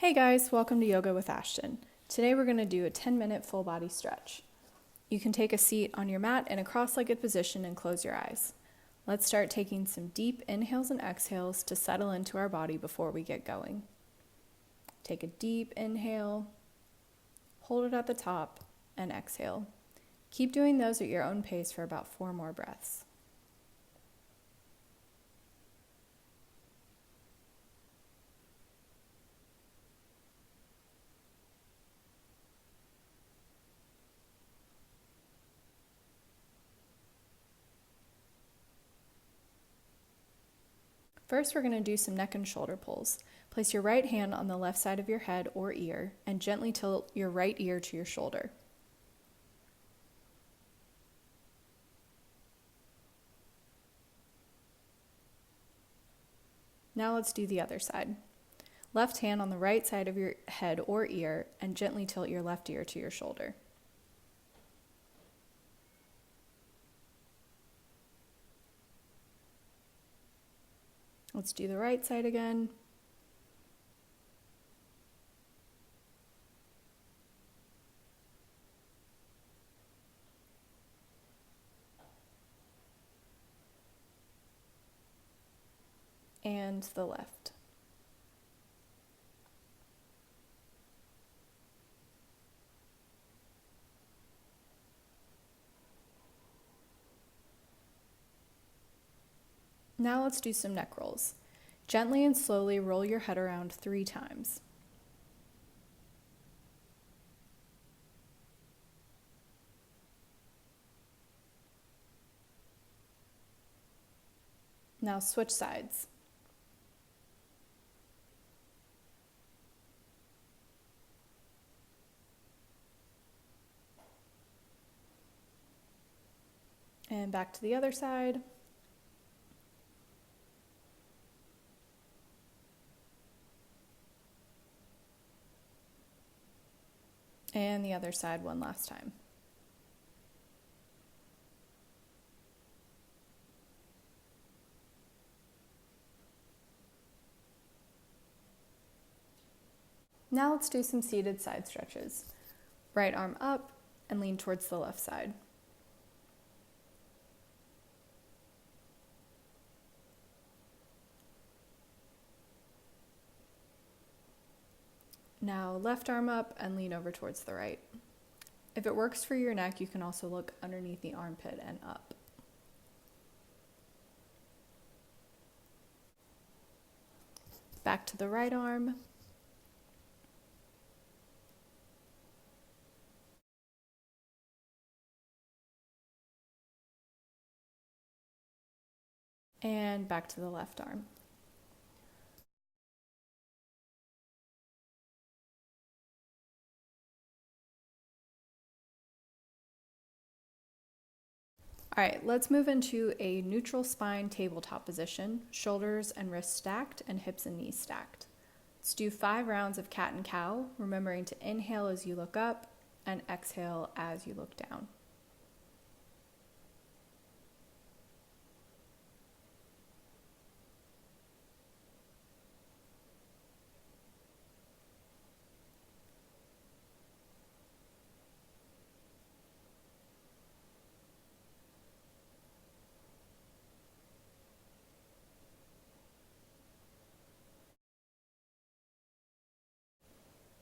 Hey guys, welcome to Yoga with Ashton. Today we're going to do a 10-minute full body stretch. You can take a seat on your mat in a cross-legged position and close your eyes. Let's start taking some deep inhales and exhales to settle into our body before we get going. Take a deep inhale, hold it at the top, and exhale. Keep doing those at your own pace for about 4 more breaths. First, we're going to do some neck and shoulder pulls. Place your right hand on the left side of your head or ear and gently tilt your right ear to your shoulder. Now let's do the other side. Left hand on the right side of your head or ear and gently tilt your left ear to your shoulder. Let's do the right side again. And the left. Now let's do some neck rolls. Gently and slowly roll your head around 3 times. Now switch sides. And back to the other side. And the other side one last time. Now let's do some seated side stretches. Right arm up and lean towards the left side. Now left arm up and lean over towards the right. If it works for your neck, you can also look underneath the armpit and up. Back to the right arm. And back to the left arm. All right, let's move into a neutral spine tabletop position, shoulders and wrists stacked and hips and knees stacked. Let's do 5 rounds of cat and cow, remembering to inhale as you look up and exhale as you look down.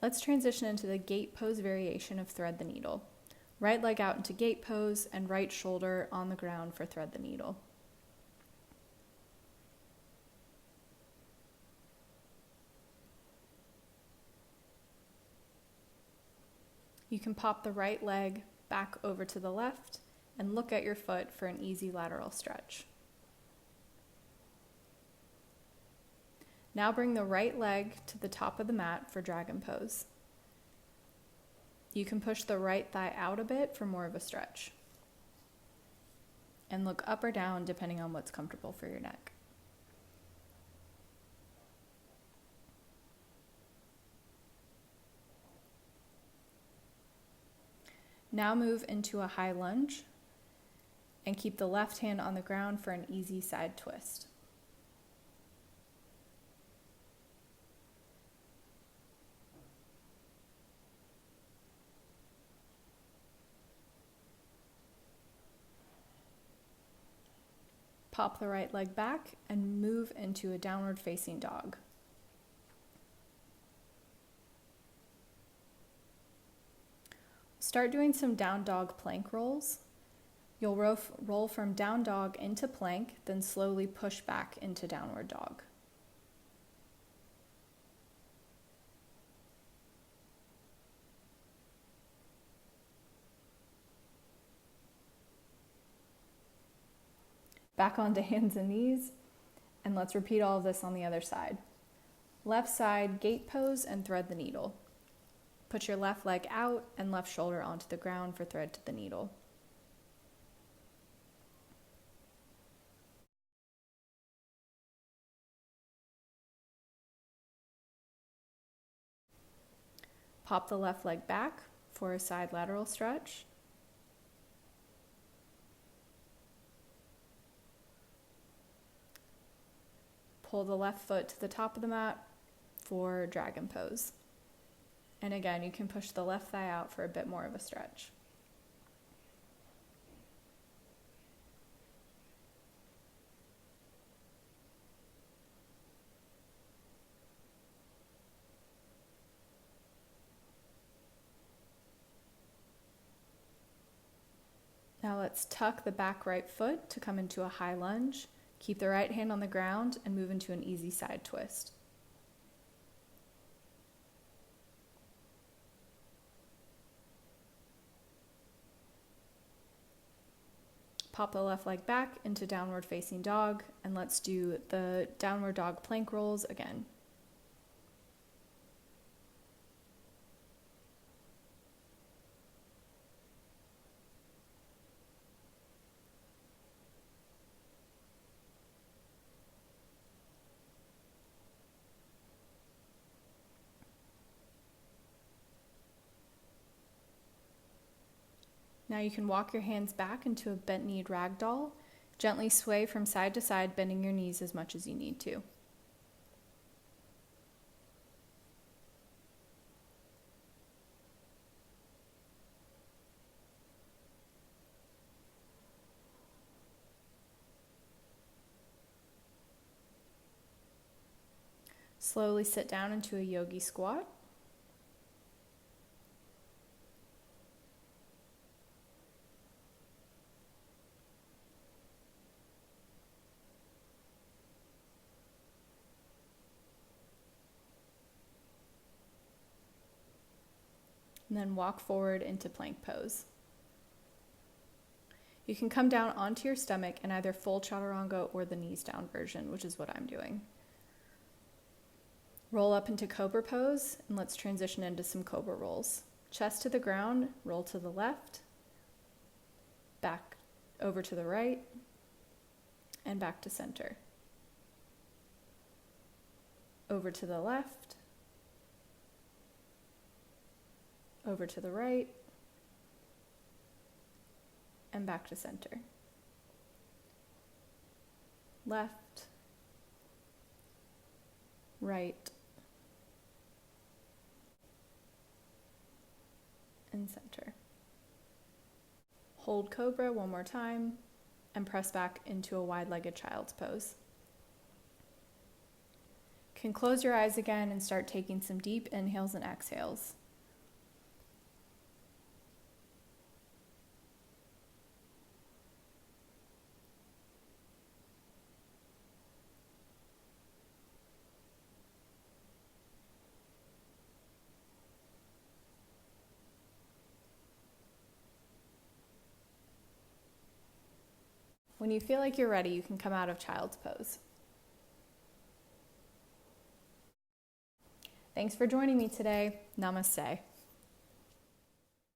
Let's transition into the gate pose variation of thread the needle. Right leg out into gate pose and right shoulder on the ground for thread the needle. You can pop the right leg back over to the left and look at your foot for an easy lateral stretch. Now bring the right leg to the top of the mat for dragon pose. You can push the right thigh out a bit for more of a stretch. And look up or down depending on what's comfortable for your neck. Now move into a high lunge and keep the left hand on the ground for an easy side twist. Pop the right leg back and move into a downward facing dog. Start doing some down dog plank rolls. You'll roll from down dog into plank, then slowly push back into downward dog. Back onto hands and knees, and let's repeat all of this on the other side. Left side, gate pose and thread the needle. Put your left leg out and left shoulder onto the ground for thread to the needle. Pop the left leg back for a side lateral stretch. Pull the left foot to the top of the mat for dragon pose. And again, you can push the left thigh out for a bit more of a stretch. Now let's tuck the back right foot to come into a high lunge. Keep the right hand on the ground and move into an easy side twist. Pop the left leg back into downward facing dog, and let's do the downward dog plank rolls again. Now you can walk your hands back into a bent-kneed ragdoll. Gently sway from side to side, bending your knees as much as you need to. Slowly sit down into a yogi squat. And then walk forward into plank pose. You can come down onto your stomach in either full chaturanga or the knees down version, which is what I'm doing. Roll up into cobra pose, and let's transition into some cobra rolls. Chest to the ground, roll to the left, back over to the right, and back to center. Over to the left, over to the right, and back to center. Left, right, and center. Hold cobra one more time and press back into a wide-legged child's pose. You can close your eyes again and start taking some deep inhales and exhales. When you feel like you're ready, you can come out of child's pose. Thanks for joining me today. Namaste.